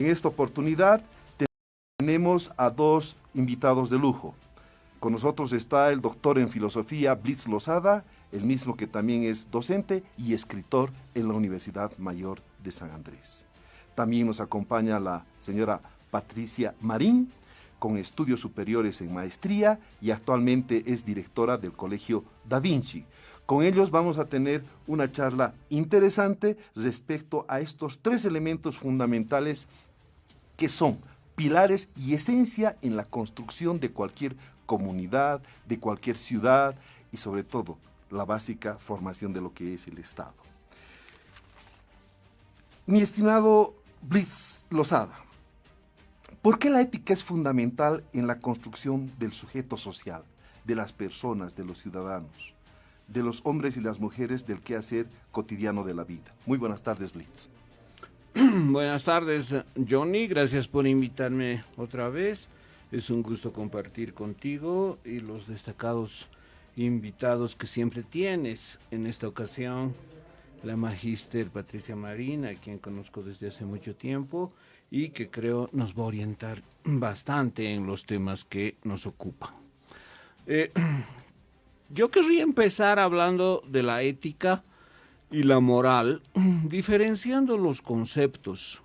En esta oportunidad tenemos a dos invitados de lujo. Con nosotros está el doctor en filosofía Blitz Lozada, el mismo que también es docente y escritor en la Universidad Mayor de San Andrés. También nos acompaña la señora Patricia Marín, con estudios superiores en maestría y actualmente es directora del Colegio Da Vinci. Con ellos vamos a tener una charla interesante respecto a estos tres elementos fundamentales que son pilares y esencia en la construcción de cualquier comunidad, de cualquier ciudad y sobre todo la básica formación de lo que es el Estado. Mi estimado Blitz Lozada, ¿por qué la ética es fundamental en la construcción del sujeto social, de las personas, de los ciudadanos, de los hombres y las mujeres del quehacer cotidiano de la vida? Muy buenas tardes, Blitz. Buenas tardes, Johnny, gracias por invitarme otra vez. Es un gusto compartir contigo y los destacados invitados que siempre tienes. En esta ocasión, la magíster Patricia Marín, a quien conozco desde hace mucho tiempo y que creo nos va a orientar bastante en los temas que nos ocupan. Yo querría empezar hablando de la ética y la moral, diferenciando los conceptos.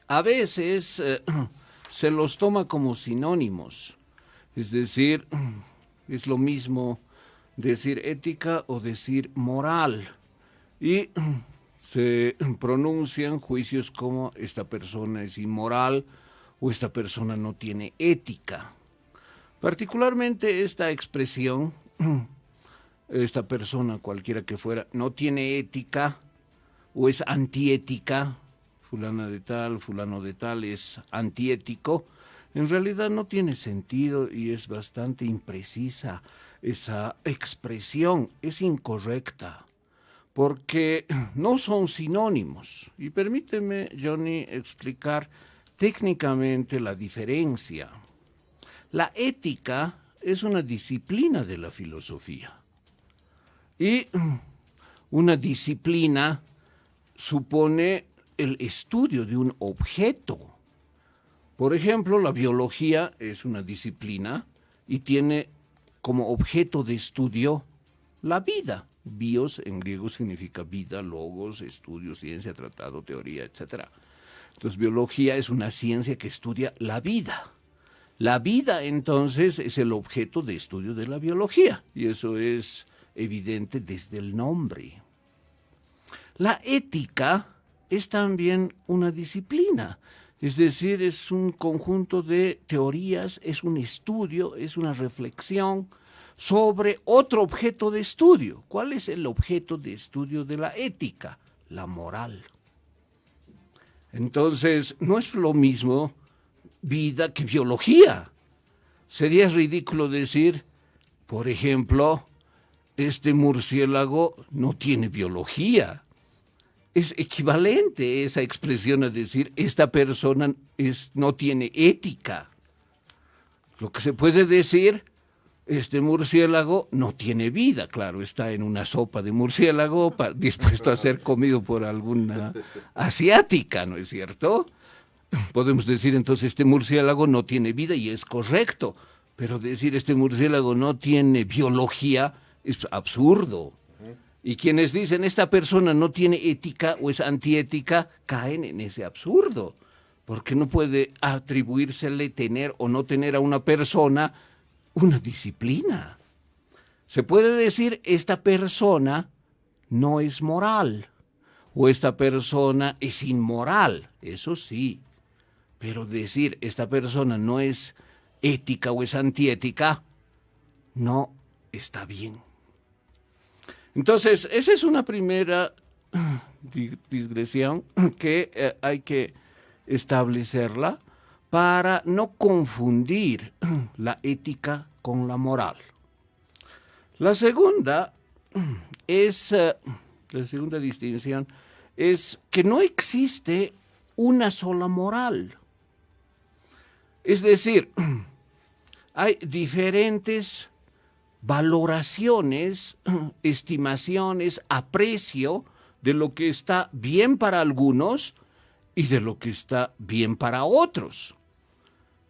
A veces se los toma como sinónimos, es decir, es lo mismo decir ética o decir moral, y se pronuncian juicios como esta persona es inmoral o esta persona no tiene ética. Particularmente esta expresión, esta persona, cualquiera que fuera, no tiene ética o es antiética, fulana de tal, fulano de tal es antiético, en realidad no tiene sentido y es bastante imprecisa esa expresión, es incorrecta, porque no son sinónimos. Y permíteme, Johnny, explicar técnicamente la diferencia. La ética es una disciplina de la filosofía. Y una disciplina supone el estudio de un objeto. Por ejemplo, la biología es una disciplina y tiene como objeto de estudio la vida. Bios en griego significa vida, logos, estudio, ciencia, tratado, teoría, etc. Entonces, biología es una ciencia que estudia la vida. La vida, entonces, es el objeto de estudio de la biología, y eso es evidente desde el nombre. La ética es también una disciplina, es decir, es un conjunto de teorías, es un estudio, es una reflexión sobre otro objeto de estudio. ¿Cuál es el objeto de estudio de la ética? La moral. Entonces, no es lo mismo vida que biología. Sería ridículo decir, por ejemplo, este murciélago no tiene biología. Es equivalente esa expresión a decir, esta persona no tiene ética. Lo que se puede decir, este murciélago no tiene vida. Claro, está en una sopa de murciélago dispuesto a ser comido por alguna asiática, ¿no es cierto? Podemos decir entonces este murciélago no tiene vida y es correcto, pero decir este murciélago no tiene biología es absurdo. Y quienes dicen esta persona no tiene ética o es antiética caen en ese absurdo, porque no puede atribuírsele tener o no tener a una persona una disciplina. Se puede decir esta persona no es moral o esta persona es inmoral, eso sí. Pero decir esta persona no es ética o es antiética, no está bien. Entonces, esa es una primera digresión que hay que establecerla para no confundir la ética con la moral. La segunda distinción es que no existe una sola moral. Es decir, hay diferentes valoraciones, estimaciones, aprecio de lo que está bien para algunos y de lo que está bien para otros.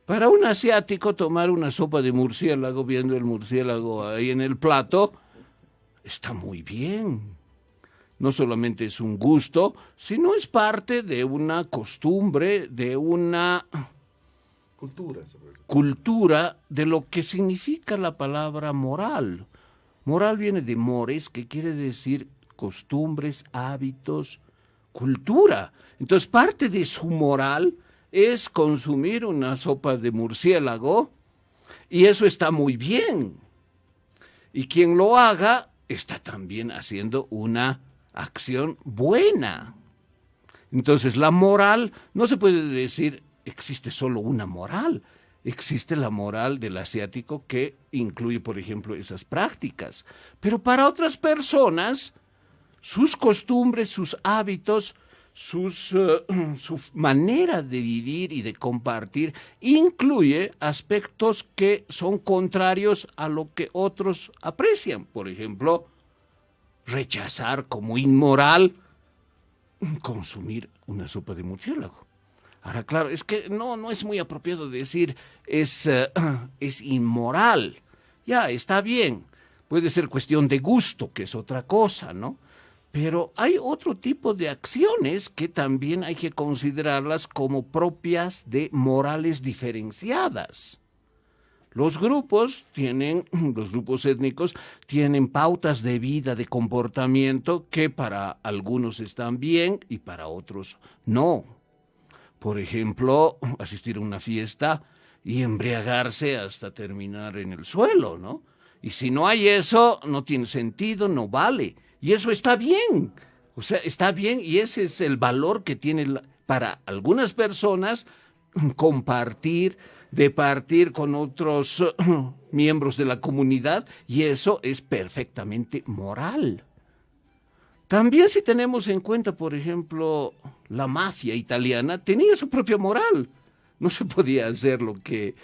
Para un asiático tomar una sopa de murciélago, viendo el murciélago ahí en el plato, está muy bien. No solamente es un gusto, sino es parte de una costumbre, de una cultura de lo que significa la palabra moral. Moral viene de mores, que quiere decir costumbres, hábitos, cultura. Entonces, parte de su moral es consumir una sopa de murciélago y eso está muy bien. Y quien lo haga está también haciendo una acción buena. Entonces, la moral, no se puede decir existe solo una moral. Existe la moral del asiático que incluye, por ejemplo, esas prácticas. Pero para otras personas, sus costumbres, sus hábitos, su manera de vivir y de compartir incluye aspectos que son contrarios a lo que otros aprecian. Por ejemplo, rechazar como inmoral consumir una sopa de murciélago. Ahora, claro, es que no es muy apropiado decir es inmoral. Ya, está bien. Puede ser cuestión de gusto, que es otra cosa, ¿no? Pero hay otro tipo de acciones que también hay que considerarlas como propias de morales diferenciadas. Los grupos étnicos tienen pautas de vida, de comportamiento que para algunos están bien y para otros no. Por ejemplo, asistir a una fiesta y embriagarse hasta terminar en el suelo, ¿no? Y si no hay eso, no tiene sentido, no vale. Y eso está bien. O sea, está bien y ese es el valor que tiene para algunas personas compartir, departir con otros miembros de la comunidad y eso es perfectamente moral. También si tenemos en cuenta, por ejemplo, la mafia italiana tenía su propia moral. No se podía hacer lo que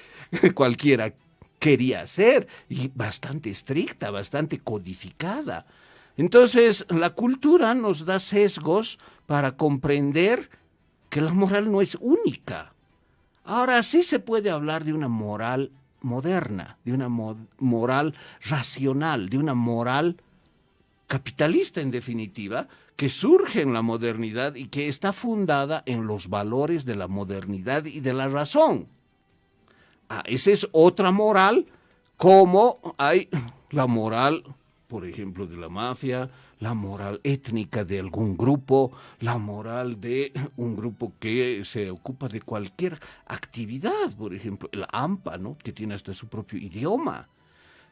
cualquiera quería hacer y bastante estricta, bastante codificada. Entonces, la cultura nos da sesgos para comprender que la moral no es única. Ahora sí se puede hablar de una moral moderna, de una moral racional, de una moral capitalista en definitiva, que surge en la modernidad y que está fundada en los valores de la modernidad y de la razón. Esa es otra moral, como hay la moral, por ejemplo, de la mafia, la moral étnica de algún grupo, la moral de un grupo que se ocupa de cualquier actividad, por ejemplo, el AMPA, ¿no?, que tiene hasta su propio idioma.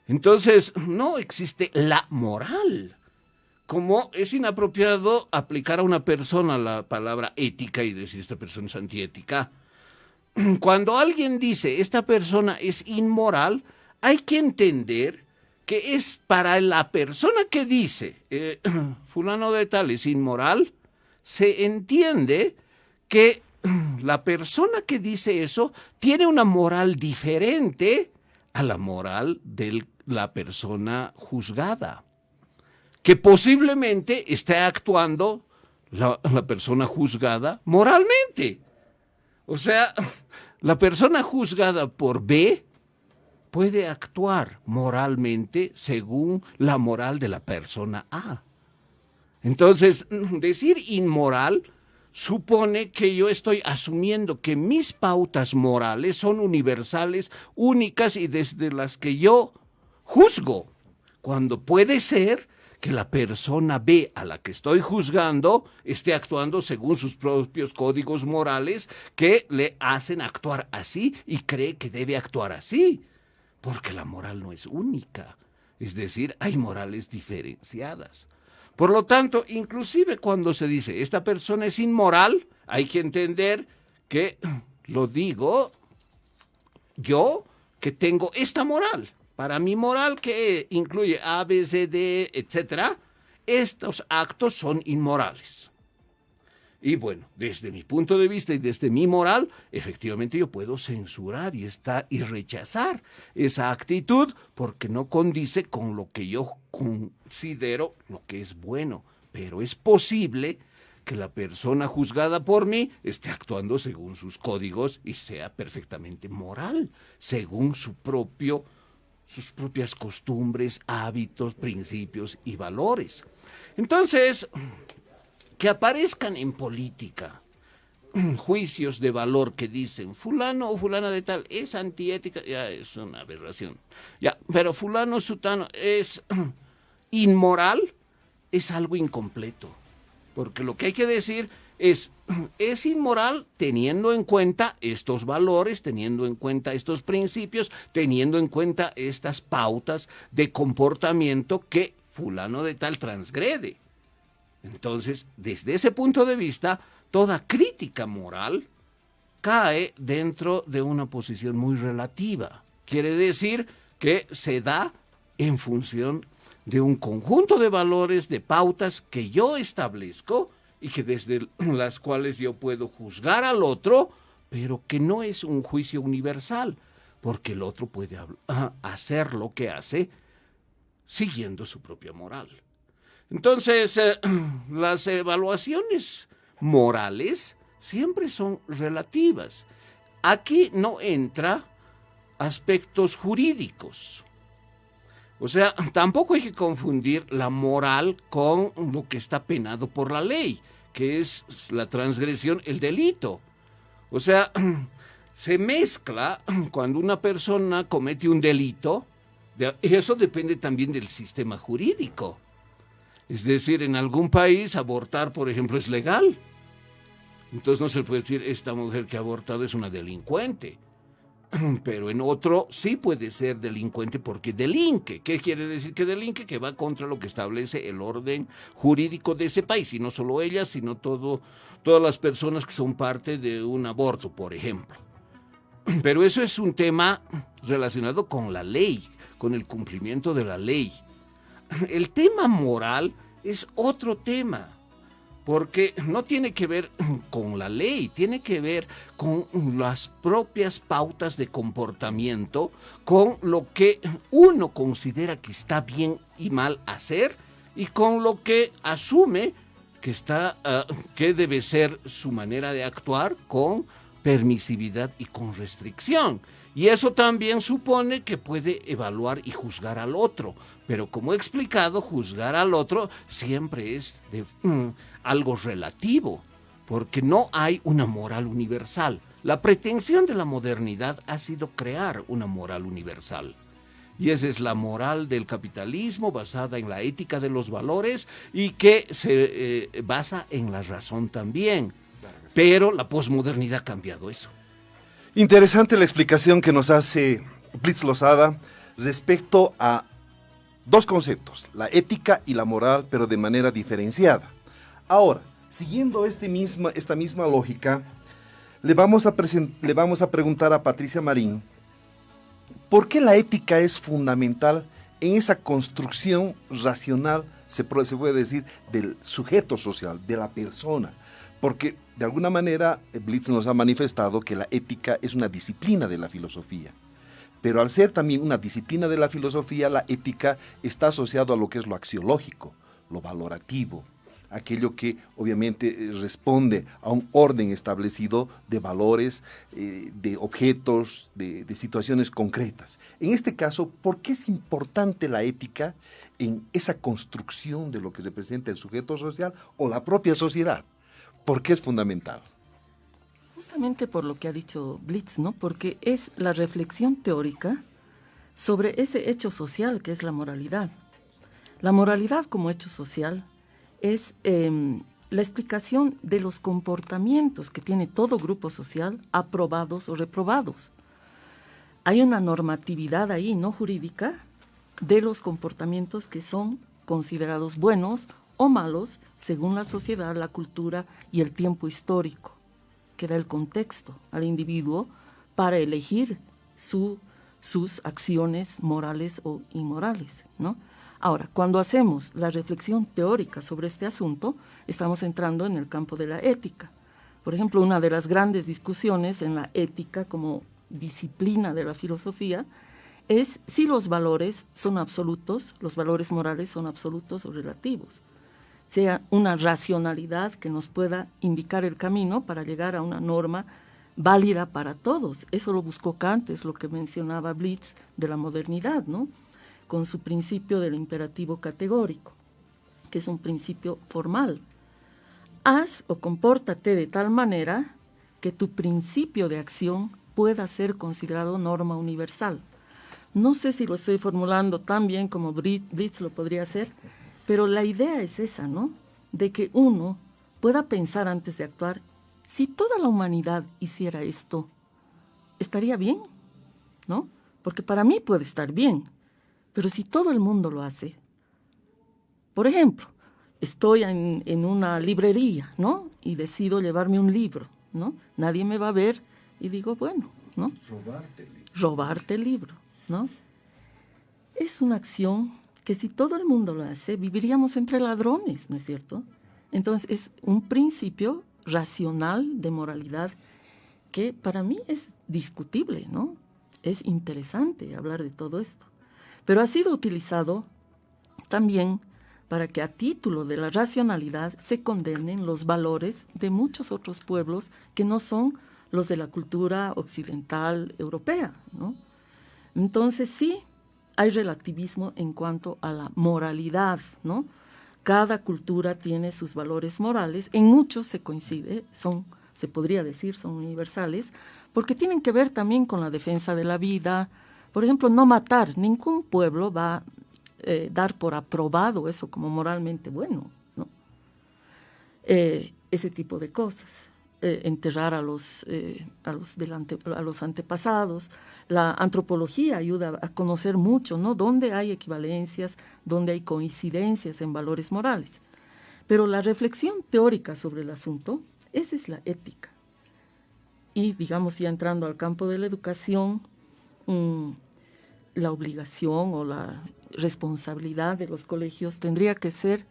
Entonces, no existe la moral. Como es inapropiado aplicar a una persona la palabra ética y decir esta persona es antiética. Cuando alguien dice esta persona es inmoral, hay que entender que es para la persona que dice fulano de tal es inmoral, se entiende que la persona que dice eso tiene una moral diferente a la moral de la persona juzgada, que posiblemente esté actuando la persona juzgada moralmente. O sea, la persona juzgada por B puede actuar moralmente según la moral de la persona A. Entonces, decir inmoral supone que yo estoy asumiendo que mis pautas morales son universales, únicas y desde las que yo juzgo, cuando puede ser que la persona B a la que estoy juzgando esté actuando según sus propios códigos morales que le hacen actuar así y cree que debe actuar así, porque la moral no es única, es decir, hay morales diferenciadas. Por lo tanto, inclusive cuando se dice esta persona es inmoral, hay que entender que lo digo yo que tengo esta moral. Para mi moral, que incluye A, B, C, D, etc., estos actos son inmorales. Y bueno, desde mi punto de vista y desde mi moral, efectivamente yo puedo censurar y rechazar esa actitud porque no condice con lo que yo considero lo que es bueno pero es posible que la persona juzgada por mí esté actuando según sus códigos y sea perfectamente moral, según sus propias costumbres, hábitos, principios y valores. Entonces, que aparezcan en política juicios de valor que dicen fulano o fulana de tal es antiética, ya es una aberración. Ya, pero fulano sutano es inmoral, es algo incompleto. Porque lo que hay que decir es inmoral teniendo en cuenta estos valores, teniendo en cuenta estos principios, teniendo en cuenta estas pautas de comportamiento que fulano de tal transgrede. Entonces, desde ese punto de vista, toda crítica moral cae dentro de una posición muy relativa. Quiere decir que se da en función de un conjunto de valores, de pautas que yo establezco y que desde las cuales yo puedo juzgar al otro, pero que no es un juicio universal, porque el otro puede hacer lo que hace siguiendo su propia moral. Entonces, las evaluaciones morales siempre son relativas. Aquí no entra aspectos jurídicos. O sea, tampoco hay que confundir la moral con lo que está penado por la ley, que es la transgresión, el delito. O sea, se mezcla cuando una persona comete un delito, y eso depende también del sistema jurídico. Es decir, en algún país abortar, por ejemplo, es legal. Entonces no se puede decir, esta mujer que ha abortado es una delincuente. Pero en otro sí puede ser delincuente porque delinque. ¿Qué quiere decir que delinque? Que va contra lo que establece el orden jurídico de ese país. Y no solo ella, sino todas las personas que son parte de un aborto, por ejemplo. Pero eso es un tema relacionado con la ley, con el cumplimiento de la ley. El tema moral es otro tema, porque no tiene que ver con la ley, tiene que ver con las propias pautas de comportamiento, con lo que uno considera que está bien y mal hacer y con lo que asume que debe ser su manera de actuar con permisividad y con restricción. Y eso también supone que puede evaluar y juzgar al otro. Pero como he explicado, juzgar al otro siempre es algo relativo, porque no hay una moral universal. La pretensión de la modernidad ha sido crear una moral universal. Y esa es la moral del capitalismo basada en la ética de los valores y que se basa en la razón también. Pero la posmodernidad ha cambiado eso. Interesante la explicación que nos hace Blitz Losada respecto a dos conceptos, la ética y la moral, pero de manera diferenciada. Ahora, siguiendo esta misma lógica, le vamos a preguntar a Patricia Marín, ¿por qué la ética es fundamental en esa construcción racional, se puede decir, del sujeto social, de la persona? Porque de alguna manera Blitz nos ha manifestado que la ética es una disciplina de la filosofía. Pero al ser también una disciplina de la filosofía, la ética está asociada a lo que es lo axiológico, lo valorativo, aquello que obviamente responde a un orden establecido de valores, de objetos, de situaciones concretas. En este caso, ¿por qué es importante la ética en esa construcción de lo que representa el sujeto social o la propia sociedad? ¿Por qué es fundamental? Justamente por lo que ha dicho Blitz, ¿no? Porque es la reflexión teórica sobre ese hecho social que es la moralidad. La moralidad como hecho social es la explicación de los comportamientos que tiene todo grupo social, aprobados o reprobados. Hay una normatividad ahí, no jurídica, de los comportamientos que son considerados buenos o malos según la sociedad, la cultura y el tiempo histórico, que da el contexto al individuo para elegir sus acciones morales o inmorales, ¿no? Ahora, cuando hacemos la reflexión teórica sobre este asunto, estamos entrando en el campo de la ética. Por ejemplo, una de las grandes discusiones en la ética como disciplina de la filosofía es si los valores son absolutos, los valores morales son absolutos o relativos. sea una racionalidad que nos pueda indicar el camino para llegar a una norma válida para todos. Eso lo buscó Kant, es lo que mencionaba Blitz de la modernidad, ¿no? Con su principio del imperativo categórico, que es un principio formal. Haz o compórtate de tal manera que tu principio de acción pueda ser considerado norma universal. No sé si lo estoy formulando tan bien como Blitz lo podría hacer, pero la idea es esa, ¿no? De que uno pueda pensar antes de actuar. Si toda la humanidad hiciera esto, ¿estaría bien? ¿No? Porque para mí puede estar bien, pero si todo el mundo lo hace, por ejemplo, estoy en una librería, ¿no? Y decido llevarme un libro, ¿no? Nadie me va a ver y digo, bueno, ¿no? Robarte el libro, ¿no? Es una acción que si todo el mundo lo hace, viviríamos entre ladrones, ¿no es cierto? Entonces es un principio racional de moralidad que para mí es discutible, ¿no? Es interesante hablar de todo esto. Pero ha sido utilizado también para que a título de la racionalidad se condenen los valores de muchos otros pueblos que no son los de la cultura occidental europea, ¿no? Entonces sí, hay relativismo en cuanto a la moralidad, ¿no? Cada cultura tiene sus valores morales, en muchos se coincide, se podría decir, son universales, porque tienen que ver también con la defensa de la vida. Por ejemplo, no matar, ningún pueblo va a dar por aprobado eso como moralmente bueno, ¿no? Ese tipo de cosas. Enterrar a los antepasados. La antropología ayuda a conocer mucho, ¿no? Dónde hay equivalencias, dónde hay coincidencias en valores morales. Pero la reflexión teórica sobre el asunto, esa es la ética. Y, digamos, ya entrando al campo de la educación, la obligación o la responsabilidad de los colegios tendría que ser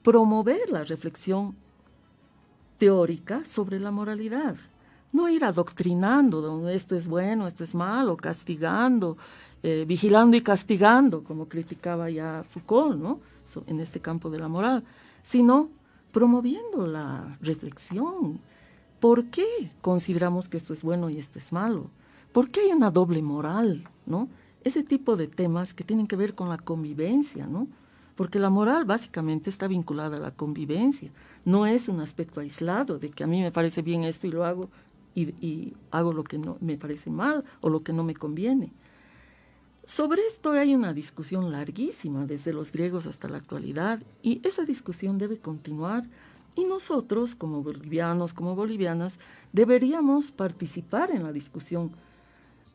promover la reflexión teórica sobre la moralidad, no ir adoctrinando donde esto es bueno, esto es malo, castigando, vigilando y castigando, como criticaba ya Foucault, ¿no? En este campo de la moral, sino promoviendo la reflexión. ¿Por qué consideramos que esto es bueno y esto es malo? ¿Por qué hay una doble moral, ¿no? Ese tipo de temas que tienen que ver con la convivencia, ¿no? Porque la moral básicamente está vinculada a la convivencia. No es un aspecto aislado de que a mí me parece bien esto y lo hago y hago lo que no me parece mal o lo que no me conviene. Sobre esto hay una discusión larguísima desde los griegos hasta la actualidad y esa discusión debe continuar y nosotros como bolivianos, como bolivianas, deberíamos participar en la discusión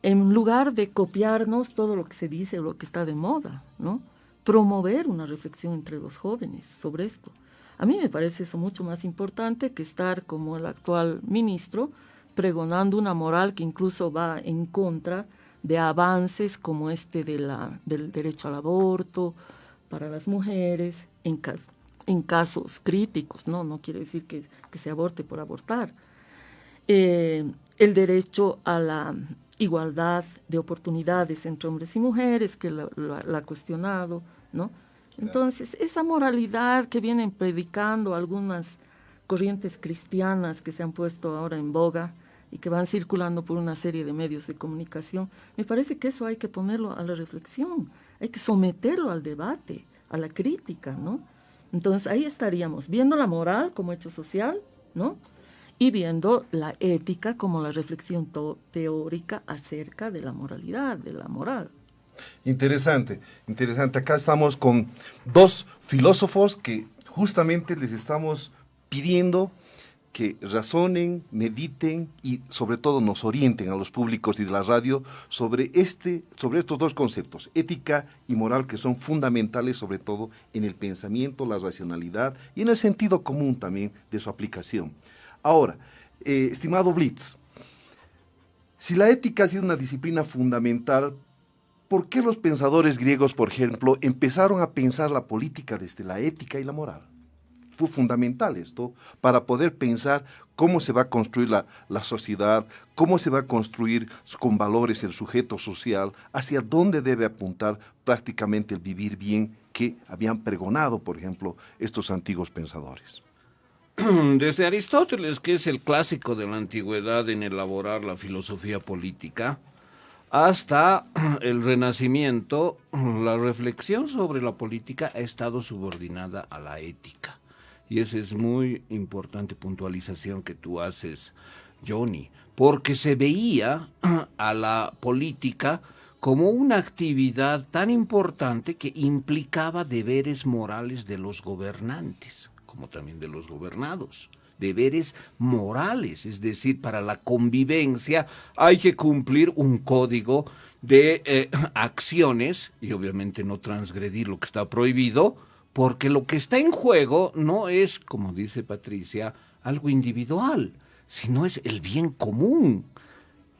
en lugar de copiarnos todo lo que se dice o lo que está de moda, ¿no? Promover una reflexión entre los jóvenes sobre esto. A mí me parece eso mucho más importante que estar como el actual ministro pregonando una moral que incluso va en contra de avances como este del derecho al aborto para las mujeres en casos críticos, ¿no? No quiere decir que se aborte por abortar. El derecho a la igualdad de oportunidades entre hombres y mujeres, que la ha cuestionado, ¿no? Entonces, esa moralidad que vienen predicando algunas corrientes cristianas que se han puesto ahora en boga y que van circulando por una serie de medios de comunicación, me parece que eso hay que ponerlo a la reflexión, hay que someterlo al debate, a la crítica, ¿no? Entonces, ahí estaríamos viendo la moral como hecho social, ¿no? Y viendo la ética como la reflexión teórica acerca de la moralidad, de la moral. Interesante, interesante. Acá estamos con dos filósofos que justamente les estamos pidiendo que razonen, mediten y sobre todo nos orienten a los públicos y de la radio sobre estos dos conceptos, ética y moral, que son fundamentales sobre todo en el pensamiento, la racionalidad y en el sentido común también de su aplicación. Ahora, estimado Blitz, si la ética ha sido una disciplina fundamental, ¿por qué los pensadores griegos, por ejemplo, empezaron a pensar la política desde la ética y la moral? Fue fundamental esto para poder pensar cómo se va a construir la sociedad, cómo se va a construir con valores el sujeto social, hacia dónde debe apuntar prácticamente el vivir bien, que habían pregonado, por ejemplo, estos antiguos pensadores. Desde Aristóteles, que es el clásico de la antigüedad en elaborar la filosofía política, hasta el Renacimiento, la reflexión sobre la política ha estado subordinada a la ética. Y esa es muy importante puntualización que tú haces, Johnny, porque se veía a la política como una actividad tan importante que implicaba deberes morales de los gobernantes, como también de los gobernados. Deberes morales, es decir, para la convivencia hay que cumplir un código de acciones y obviamente no transgredir lo que está prohibido, porque lo que está en juego no es, como dice Patricia, algo individual, sino es el bien común.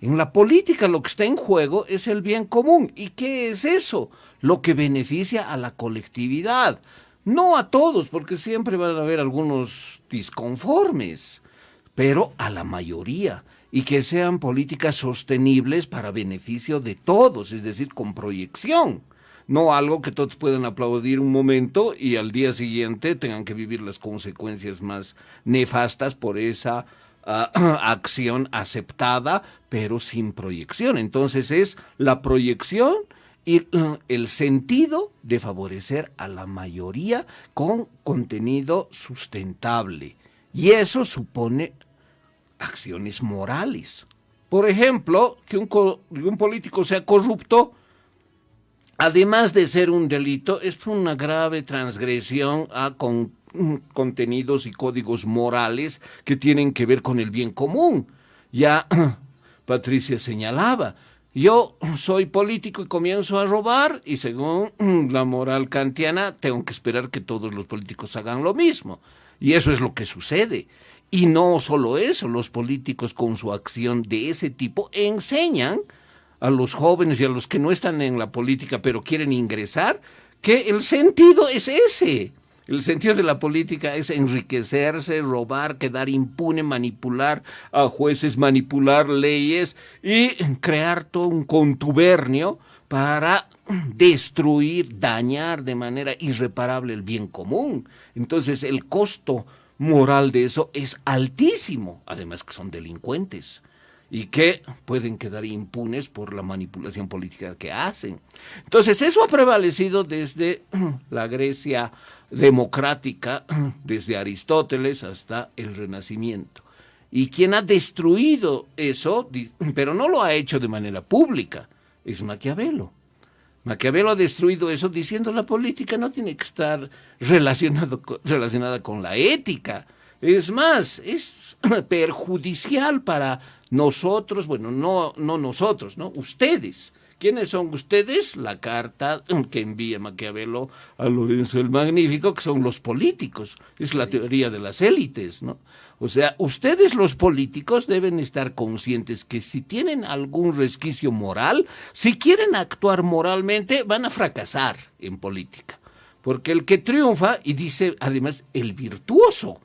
En la política lo que está en juego es el bien común. ¿Y qué es eso? Lo que beneficia a la colectividad. No a todos, porque siempre van a haber algunos disconformes, pero a la mayoría. Y que sean políticas sostenibles para beneficio de todos, es decir, con proyección. No algo que todos puedan aplaudir un momento y al día siguiente tengan que vivir las consecuencias más nefastas por esa acción aceptada, pero sin proyección. Entonces es la proyección y el sentido de favorecer a la mayoría con contenido sustentable. Y eso supone acciones morales. Por ejemplo, que un político sea corrupto, además de ser un delito, es una grave transgresión con contenidos y códigos morales que tienen que ver con el bien común. Ya Patricia señalaba, yo soy político y comienzo a robar y según la moral kantiana tengo que esperar que todos los políticos hagan lo mismo. Y eso es lo que sucede. Y no solo eso, los políticos con su acción de ese tipo enseñan a los jóvenes y a los que no están en la política pero quieren ingresar que el sentido es ese. El sentido de la política es enriquecerse, robar, quedar impune, manipular a jueces, manipular leyes y crear todo un contubernio para destruir, dañar de manera irreparable el bien común. Entonces el costo moral de eso es altísimo, además que son delincuentes y que pueden quedar impunes por la manipulación política que hacen. Entonces eso ha prevalecido desde la Grecia democrática, desde Aristóteles hasta el Renacimiento. Y quien ha destruido eso, pero no lo ha hecho de manera pública, es Maquiavelo. Maquiavelo ha destruido eso diciendo la política no tiene que estar relacionada con la ética. Es más, es perjudicial para nosotros, bueno, no nosotros, ¿no? Ustedes. ¿Quiénes son ustedes? La carta que envía Maquiavelo a Lorenzo el Magnífico, que son los políticos. Es la teoría de las élites, ¿no? O sea, ustedes los políticos deben estar conscientes que si tienen algún resquicio moral, si quieren actuar moralmente, van a fracasar en política. Porque el que triunfa, y dice además el virtuoso,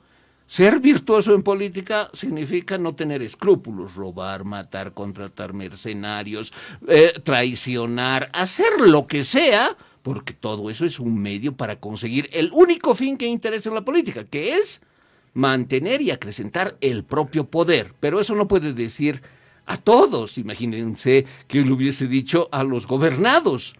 ser virtuoso en política significa no tener escrúpulos, robar, matar, contratar mercenarios, traicionar, hacer lo que sea, porque todo eso es un medio para conseguir el único fin que interesa en la política, que es mantener y acrecentar el propio poder. Pero eso no puede decir a todos, imagínense que lo hubiese dicho a los gobernados.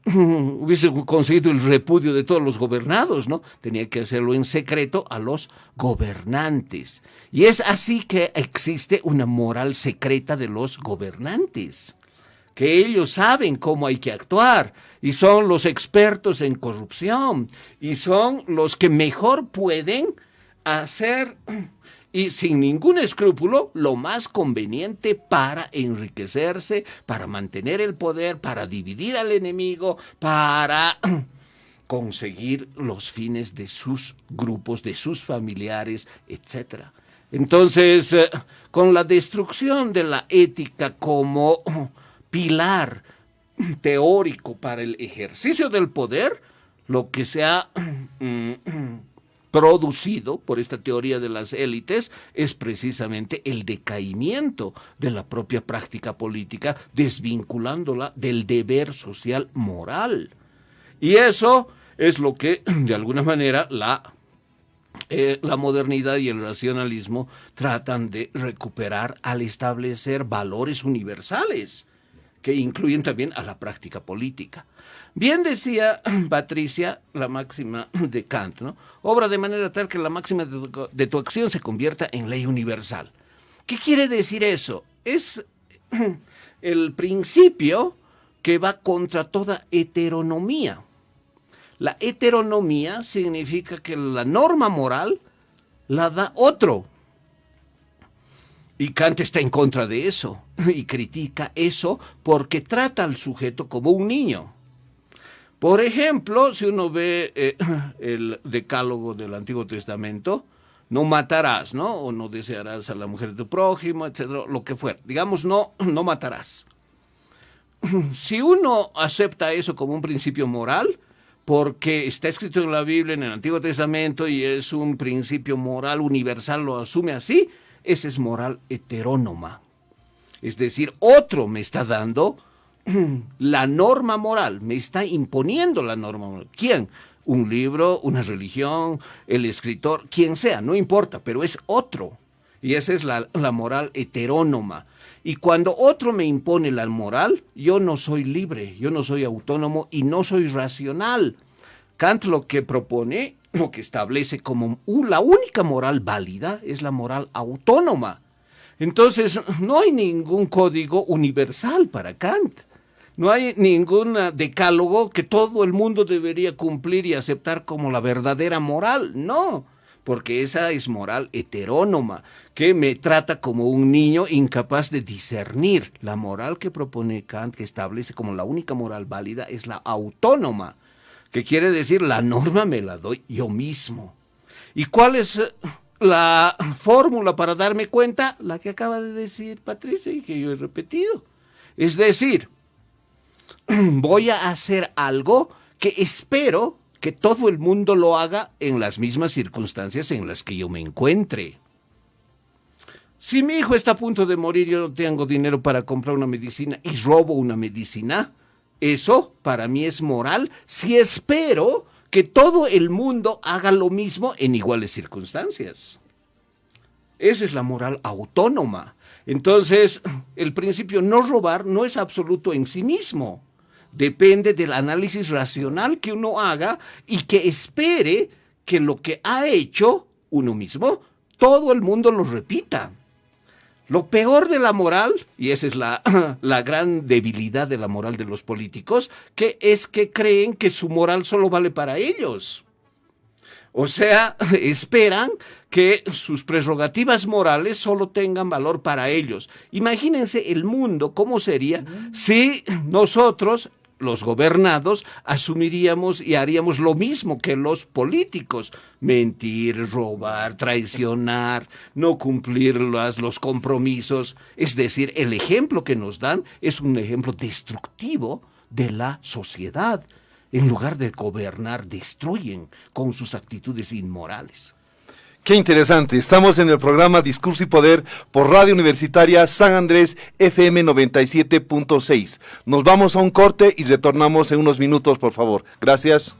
Hubiese conseguido el repudio de todos los gobernados, ¿no? Tenía que hacerlo en secreto a los gobernantes. Y es así que existe una moral secreta de los gobernantes, que ellos saben cómo hay que actuar, y son los expertos en corrupción, y son los que mejor pueden hacer, y sin ningún escrúpulo, lo más conveniente para enriquecerse, para mantener el poder, para dividir al enemigo, para conseguir los fines de sus grupos, de sus familiares, etc. Entonces, con la destrucción de la ética como pilar teórico para el ejercicio del poder, lo que se ha producido por esta teoría de las élites es precisamente el decaimiento de la propia práctica política, desvinculándola del deber social moral. Y eso es lo que de alguna manera la modernidad y el racionalismo tratan de recuperar al establecer valores universales que incluyen también a la práctica política. Bien decía Patricia la máxima de Kant, ¿no? Obra de manera tal que la máxima de tu acción se convierta en ley universal. ¿Qué quiere decir eso? Es el principio que va contra toda heteronomía. La heteronomía significa que la norma moral la da otro. Y Kant está en contra de eso y critica eso porque trata al sujeto como un niño. Por ejemplo, si uno ve el decálogo del Antiguo Testamento, no matarás, ¿no? O no desearás a la mujer de tu prójimo, etcétera, lo que fuera. Digamos, no matarás. Si uno acepta eso como un principio moral, porque está escrito en la Biblia, en el Antiguo Testamento, y es un principio moral universal, lo asume así, esa es moral heterónoma. Es decir, otro me está dando la norma moral, me está imponiendo la norma moral. ¿Quién? Un libro, una religión, el escritor, quien sea, no importa, pero es otro. Y esa es la moral heterónoma. Y cuando otro me impone la moral, yo no soy libre, yo no soy autónomo y no soy racional. Kant lo que propone, lo que establece como la única moral válida es la moral autónoma. Entonces, no hay ningún código universal para Kant. No hay ningún decálogo que todo el mundo debería cumplir y aceptar como la verdadera moral. No, porque esa es moral heterónoma, que me trata como un niño incapaz de discernir. La moral que propone Kant, que establece como la única moral válida, es la autónoma, que quiere decir la norma me la doy yo mismo. ¿Y cuál es la fórmula para darme cuenta? La que acaba de decir Patricia y que yo he repetido. Es decir, voy a hacer algo que espero que todo el mundo lo haga en las mismas circunstancias en las que yo me encuentre. Si mi hijo está a punto de morir y yo no tengo dinero para comprar una medicina y robo una medicina, eso para mí es moral si espero que todo el mundo haga lo mismo en iguales circunstancias. Esa es la moral autónoma. Entonces, el principio no robar no es absoluto en sí mismo. Depende del análisis racional que uno haga y que espere que lo que ha hecho uno mismo, todo el mundo lo repita. Lo peor de la moral, y esa es la gran debilidad de la moral de los políticos, que es que creen que su moral solo vale para ellos. O sea, esperan que sus prerrogativas morales solo tengan valor para ellos. Imagínense el mundo, cómo sería si nosotros, los gobernados, asumiríamos y haríamos lo mismo que los políticos: mentir, robar, traicionar, no cumplir los compromisos. Es decir, el ejemplo que nos dan es un ejemplo destructivo de la sociedad. En lugar de gobernar, destruyen con sus actitudes inmorales. Qué interesante. Estamos en el programa Discurso y Poder por Radio Universitaria San Andrés FM 97.6. Nos vamos a un corte y retornamos en unos minutos, por favor. Gracias.